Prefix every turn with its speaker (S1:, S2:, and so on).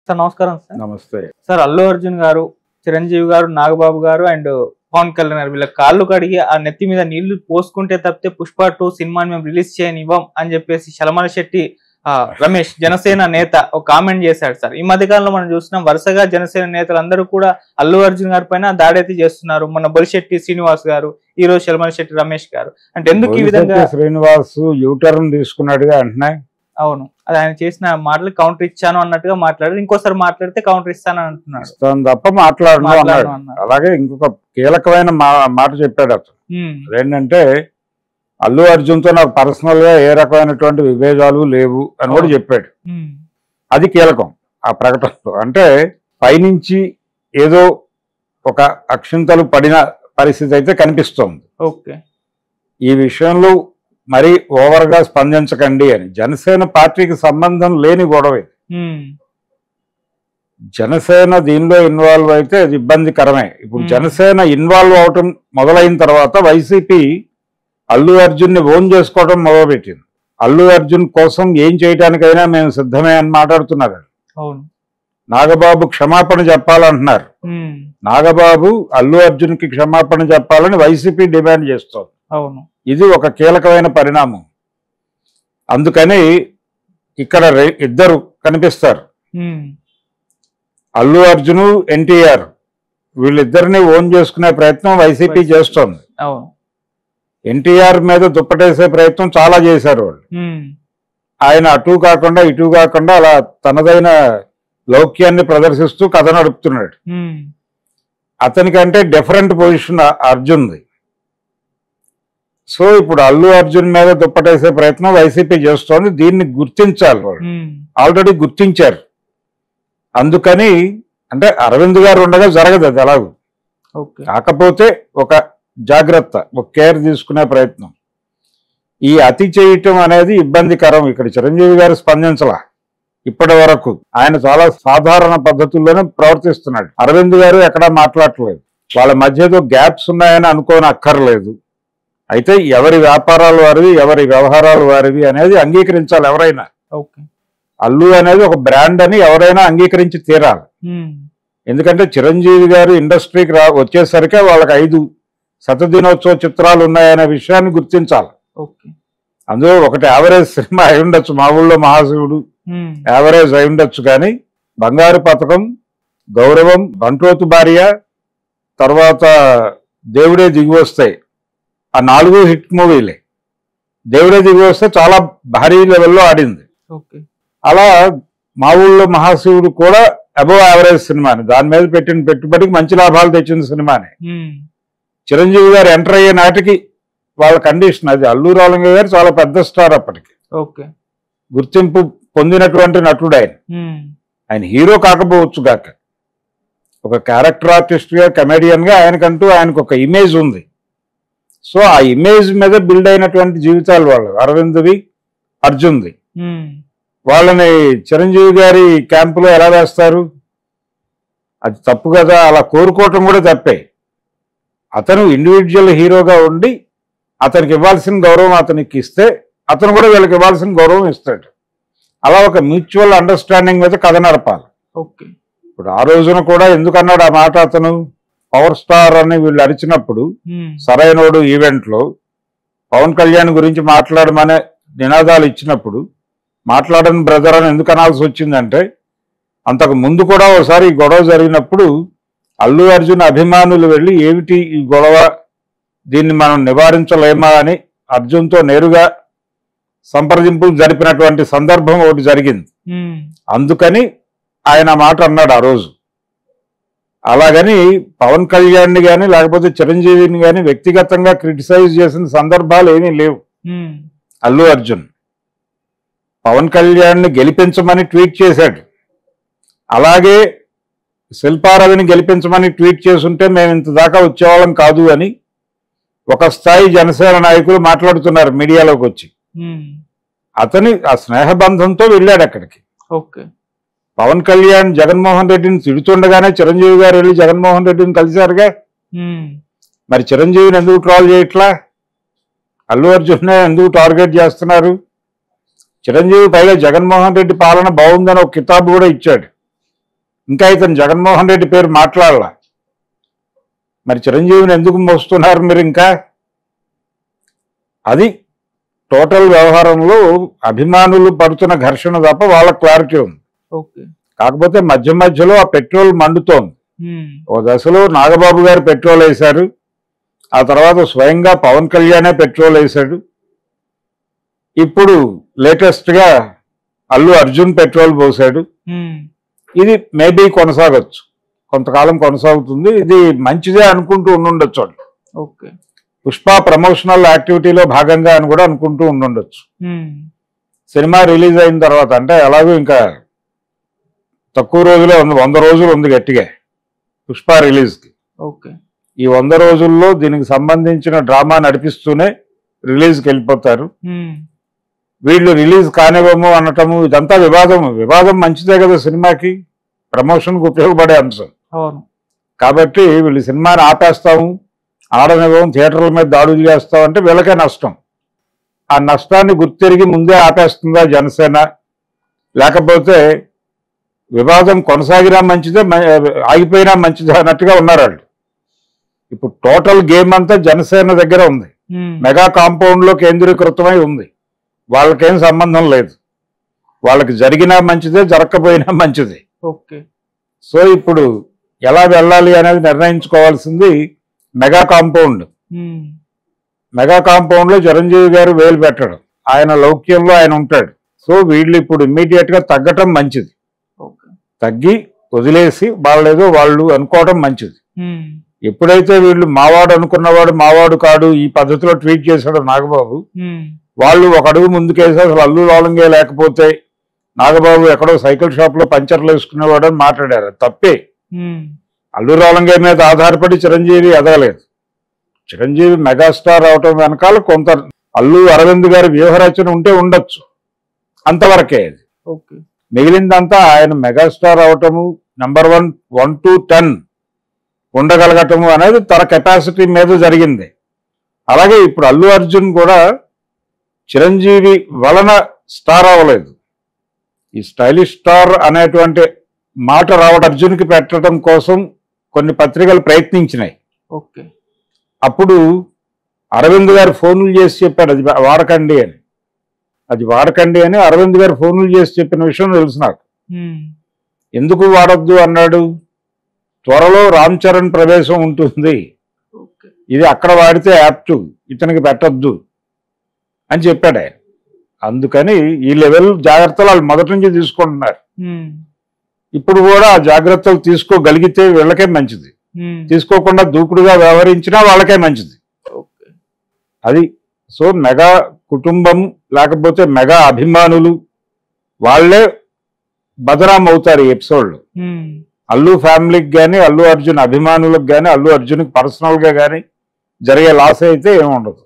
S1: Sir నమస్కారం sir.
S2: నమస్తే
S1: sir Allu Arjun గారు, చిరంజీవి గారు, నాగబాబు గారు అండ్ పవన్ కళ్యాణ్ గారు వీళ్ళ కాళ్ళు కడిగి ఆ నెత్తి మీద నీళ్లు పోసుకుంటే తప్పితే పుష్ప 2 సినిమాని మేము రిలీజ్ చేయనివ్వం అని చెప్పేసి చలమల శెట్టి రమేష్ జనసేన నేత ఒక కామెంట్ చేశాడు సార్. ఈ మధ్య కాలంలో మనం చూస్తున్నాం వరుసగా జనసేన నేతలందరూ కూడా అల్లు అర్జున్ గారి పైన దాడైతే చేస్తున్నారు. మొన్న బొలిశెట్టి శ్రీనివాస్ గారు, ఈ రోజు చలమల శెట్టి రమేష్ గారు. అంటే ఎందుకు ఈ విధంగా
S2: శ్రీనివాస్ యూటర్న్ తీసుకున్నాడుగా అంటున్నాయి.
S1: అవును, అది ఆయన చేసిన మాటలు కౌంటర్ ఇచ్చాను అన్నట్టుగా మాట్లాడారు. ఇంకోసారి మాట్లాడితే కౌంటర్ ఇస్తాను అంటున్నాడు
S2: తప్ప మాట్లాడను అన్నాడు. అలాగే ఇంకొక కీలకమైన మాట చెప్పాడు అతను. అదేంటంటే అల్లు అర్జున్ తో నాకు పర్సనల్ గా ఏ రకమైనటువంటి విభేదాలు లేవు అని కూడా చెప్పాడు. అది కీలకం ఆ ప్రకటనలో. అంటే పైనుంచి ఏదో ఒక అక్షింతలు పడిన పరిస్థితి అయితే కనిపిస్తోంది. ఈ విషయంలో మరి ఓవర్ గా స్పందించకండి అని. జనసేన పార్టీకి సంబంధం లేని గొడవ ఇది. జనసేన దీనిలో ఇన్వాల్వ్ అయితే అది ఇబ్బందికరమే. ఇప్పుడు జనసేన ఇన్వాల్వ్ అవటం మొదలైన తర్వాత వైసీపీ అల్లు అర్జున్ ని ఓన్ చేసుకోవడం మొదలుపెట్టింది. అల్లు అర్జున్ కోసం ఏం చేయడానికైనా మేము సిద్ధమే అని మాట్లాడుతున్నారు. నాగబాబు క్షమాపణ చెప్పాలంటున్నారు. నాగబాబు అల్లు అర్జున్ కి క్షమాపణ చెప్పాలని వైసీపీ డిమాండ్ చేస్తోంది. ఇది ఒక కీలకమైన పరిణామం. అందుకని ఇక్కడ ఇద్దరు కనిపిస్తారు, అల్లు అర్జున్, ఎన్టీఆర్. వీళ్ళిద్దరిని ఓన్ చేసుకునే ప్రయత్నం వైసీపీ చేస్తోంది. ఎన్టీఆర్ మీద దుప్పటేసే ప్రయత్నం చాలా చేశారు వాళ్ళు. ఆయన అటు కాకుండా ఇటు కాకుండా అలా తనదైన లౌక్యాన్ని ప్రదర్శిస్తూ కథ నడుపుతున్నాడు. అతనికంటే డిఫరెంట్ పొజిషన్ అర్జున్ది. సో ఇప్పుడు అల్లు అర్జున్ మీద దుప్పటేసే ప్రయత్నం వైసీపీ చేస్తోంది. దీన్ని గుర్తించాలి వాళ్ళు. ఆల్రెడీ గుర్తించారు. అందుకని అంటే అరవింద్ గారు ఉండగా జరగదు అది ఎలాగూ. కాకపోతే ఒక జాగ్రత్త, ఒక కేర్ తీసుకునే ప్రయత్నం. ఈ అతి చేయటం అనేది ఇబ్బందికరం. ఇక్కడ చిరంజీవి గారు స్పందించలా ఇప్పటి వరకు. ఆయన చాలా సాధారణ పద్ధతుల్లోనే ప్రవర్తిస్తున్నాడు. అరవింద్ గారు ఎక్కడా మాట్లాడట్లేదు. వాళ్ళ మధ్యలో గ్యాప్స్ ఉన్నాయని అనుకోని అక్కర్లేదు. అయితే ఎవరి వ్యాపారాలు వారివి, ఎవరి వ్యవహారాలు వారివి అనేది అంగీకరించాలి ఎవరైనా. అల్లు అనేది ఒక బ్రాండ్ అని ఎవరైనా అంగీకరించి తీరాలి. ఎందుకంటే చిరంజీవి గారు ఇండస్ట్రీకి వచ్చేసరికి వాళ్ళకి 5 శతదినోత్సవ చిత్రాలు ఉన్నాయనే విషయాన్ని గుర్తించాలి. అందులో ఒకటి యావరేజ్ సినిమా అయి ఉండొచ్చు, మా ఊళ్ళో మహాశివుడు యావరేజ్ అయి ఉండొచ్చు, కానీ బంగారు పథకం, గౌరవం, బంట్రోతు భార్య, తర్వాత దేవుడే దిగి వస్తాయి, ఆ 4 హిట్ మూవీలే. దేవుడే దిగి వస్తే చాలా భారీ లెవెల్లో ఆడింది. అలా మా ఊళ్ళో మహాశివుడు కూడా అబోవ్ యావరేజ్ సినిమాని, దాని మీద పెట్టిన పెట్టుబడికి మంచి లాభాలు తెచ్చిన సినిమానే. చిరంజీవి గారు ఎంటర్ అయ్యే నాటికి వాళ్ళ కండిషన్ అది. అల్లు రామలింగ గారు చాలా పెద్ద స్టార్ అప్పటికి, గుర్తింపు పొందినటువంటి నటుడు ఆయన. ఆయన హీరో కాకపోవచ్చు గాక, ఒక క్యారెక్టర్ ఆర్టిస్ట్ గా, కమెడియన్ గా ఆయనకు ఒక ఇమేజ్ ఉంది. సో ఆ ఇమేజ్ మీద బిల్డ్ అయినటువంటి జీవితాలు వాళ్ళు, అరవింద్వి, అర్జున్ది. వాళ్ళని చిరంజీవి గారి క్యాంపులో ఎలా వేస్తారు? అది తప్పు కదా. అలా కోరుకోవటం కూడా తప్పే. అతను ఇండివిజువల్ హీరోగా ఉండి అతనికి ఇవ్వాల్సిన గౌరవం అతనికి ఇస్తే అతను కూడా వీళ్ళకి ఇవ్వాల్సిన గౌరవం ఇస్తాడు. అలా ఒక మ్యూచువల్ అండర్స్టాండింగ్ మీద కథ నడపాలి. ఇప్పుడు ఆ రోజున కూడా ఎందుకన్నాడు ఆ మాట అతను? పవర్ స్టార్ అని వీళ్ళు అరిచినప్పుడు సరైనోడు ఈవెంట్లో పవన్ కళ్యాణ్ గురించి మాట్లాడమనే నినాదాలు ఇచ్చినప్పుడు మాట్లాడని బ్రదర్ అని ఎందుకు అనాల్సి వచ్చిందంటే, అంతకు ముందు కూడా ఒకసారి ఈ గొడవ జరిగినప్పుడు అల్లు అర్జున్ అభిమానులు వెళ్ళి ఏమిటి ఈ గొడవ, దీన్ని మనం నివారించలేమా అని అర్జున్తో నేరుగా సంప్రదింపులు జరిపినటువంటి సందర్భం ఒకటి జరిగింది. అందుకని ఆయన మాట అన్నాడు ఆ రోజు. అలాగని పవన్ కళ్యాణ్ని కానీ లేకపోతే చిరంజీవిని కానీ వ్యక్తిగతంగా క్రిటిసైజ్ చేసిన సందర్భాలు ఏమీ లేవు. అల్లు అర్జున్ పవన్ కళ్యాణ్ని గెలిపించమని ట్వీట్ చేశాడు. అలాగే శిల్పారవిని గెలిపించమని ట్వీట్ చేసుంటే మేము ఇంత దాకా వచ్చేవాళ్ళం కాదు అని ఒక స్థాయి జనసేన నాయకులు మాట్లాడుతున్నారు మీడియాలోకి వచ్చి. అతని ఆ స్నేహబంధంతో వెళ్ళాడు అక్కడికి. పవన్ కళ్యాణ్ జగన్మోహన్ రెడ్డిని తిడుతుండగానే చిరంజీవి గారు వెళ్ళి జగన్మోహన్ రెడ్డిని కలిశారుగా. మరి చిరంజీవిని ఎందుకు ట్రాల్ చేయట్లా? అల్లు అర్జున్ ఎందుకు టార్గెట్ చేస్తున్నారు? చిరంజీవి పైగా జగన్మోహన్ రెడ్డి పాలన బాగుందని ఒక కితాబు కూడా ఇచ్చాడు. ఇంకా ఇతను జగన్మోహన్ రెడ్డి పేరు మాట్లాడాల. మరి చిరంజీవిని ఎందుకు మోస్తున్నారు మీరు ఇంకా? అది టోటల్ వ్యవహారంలో అభిమానులు పడుతున్న ఘర్షణ తప్ప వాళ్ళకి క్లారిటీ ఉంది. కాకపోతే మధ్య మధ్యలో ఆ పెట్రోల్ మండుతోంది. ఓ దశలో నాగబాబు గారు పెట్రోల్ వేశారు, ఆ తర్వాత స్వయంగా పవన్ కళ్యాణే పెట్రోల్ వేశాడు. ఇప్పుడు లేటెస్ట్ గా అల్లు అర్జున్ పెట్రోల్ పోసాడు. ఇది మేబీ కొనసాగొచ్చు, కొంతకాలం కొనసాగుతుంది. ఇది మంచిదే అనుకుంటూ ఉండుండొచ్చు. పుష్ప ప్రమోషనల్ యాక్టివిటీలో భాగంగా అని కూడా అనుకుంటూ ఉండుండొచ్చు. సినిమా రిలీజ్ అయిన తర్వాత, అంటే ఎలాగో ఇంకా తక్కువ రోజులే ఉంది, 100 రోజులు ఉంది గట్టిగా పుష్ప రిలీజ్కి. ఈ 100 రోజుల్లో దీనికి సంబంధించిన డ్రామా నడిపిస్తూనే రిలీజ్కి వెళ్ళిపోతారు. వీళ్ళు రిలీజ్ కానివ్వము అనటము, ఇదంతా వివాదం మంచిదే కదా సినిమాకి, ప్రమోషన్కి ఉపయోగపడే అంశం. కాబట్టి వీళ్ళు సినిమాని ఆపేస్తాము, ఆడనివ్వం, థియేటర్ల మీద దాడులు చేస్తాం అంటే వీళ్ళకే నష్టం. ఆ నష్టాన్ని గుర్తెరిగి ముందే ఆపేస్తుందా జనసేన, లేకపోతే వివాదం కొనసాగినా మంచిదే ఆగిపోయినా మంచిదే అన్నట్టుగా ఉన్నారు వాళ్ళు. ఇప్పుడు టోటల్ గేమ్ అంతా జనసేన దగ్గర ఉంది, మెగా కాంపౌండ్ లో కేంద్రీకృతమై ఉంది. వాళ్ళకేం సంబంధం లేదు, వాళ్ళకి జరిగినా మంచిదే జరగకపోయినా మంచిదే. సో ఇప్పుడు ఎలా వెళ్ళాలి అనేది నిర్ణయించుకోవాల్సింది మెగా కాంపౌండ్. మెగా కాంపౌండ్ లో చిరంజీవి గారు వేలు పెట్టడం, ఆయన లౌక్యంలో ఆయన ఉంటాడు. సో వీళ్ళు ఇప్పుడు ఇమ్మీడియట్ గా తగ్గటం మంచిది, తగ్గి వదిలేసి వాళ్ళేదో వాళ్ళు అనుకోవడం మంచిది. ఎప్పుడైతే వీళ్ళు మావాడు అనుకున్నవాడు మావాడు కాడు ఈ పద్ధతిలో ట్వీట్ చేశాడు నాగబాబు, వాళ్ళు ఒక అడుగు ముందుకేసి అసలు అల్లు రాలంగే లేకపోతే నాగబాబు ఎక్కడో సైకిల్ షాప్ లో పంచర్లు వేసుకునేవాడు అని మాట్లాడారు. తప్పే. అల్లు రాలంగే మీద ఆధారపడి చిరంజీవి ఎదగలేదు. చిరంజీవి మెగాస్టార్ అవటం వెనకాల కొంత అల్లు అరవింద్ గారి వ్యూహరచన ఉంటే ఉండొచ్చు, అంతవరకే. అది మిగిలిందంతా ఆయన మెగాస్టార్ అవటము, నెంబర్ 1 to 10 ఉండగలగటము అనేది తన కెపాసిటీ మీద జరిగింది. అలాగే ఇప్పుడు అల్లు అర్జున్ కూడా చిరంజీవి వలన స్టార్ అవ్వలేదు. ఈ స్టైలిష్ స్టార్ అనేటువంటి మాట రావడం అర్జున్కి పెట్టడం కోసం కొన్ని పత్రికలు ప్రయత్నించినాయి. అప్పుడు అరవింద్ గారు ఫోన్లు చేసి చెప్పాడు అది వాడకండి అని. అది వాడకండి అని అరవింద్ గారు ఫోన్లు చేసి చెప్పిన విషయం తెలుసు నాకు. ఎందుకు వాడద్దు అన్నాడు? త్వరలో రామ్ చరణ్ ప్రవేశం ఉంటుంది, ఇది అక్కడ వాడితే యాప్టు, ఇతనికి పెట్టద్దు అని చెప్పాడు ఆయన. అందుకని ఈ లెవెల్ జాగ్రత్తలు వాళ్ళు మొదటి నుంచి తీసుకుంటున్నారు. ఇప్పుడు కూడా ఆ జాగ్రత్తలు తీసుకోగలిగితే వీళ్ళకే మంచిది, తీసుకోకుండా దూకుడుగా వ్యవహరించినా వాళ్ళకే మంచిది. అది. సో మెగా కుటుంబం లేకపోతే మెగా అభిమానులు వాళ్ళే బదనాం అవుతారు ఈ ఎపిసోడ్లో. అల్లు ఫ్యామిలీకి కానీ అల్లు అర్జున్ అభిమానులకు కానీ అల్లు అర్జున్కి పర్సనల్గా కానీ జరిగే లాస్ అయితే ఏముండదు.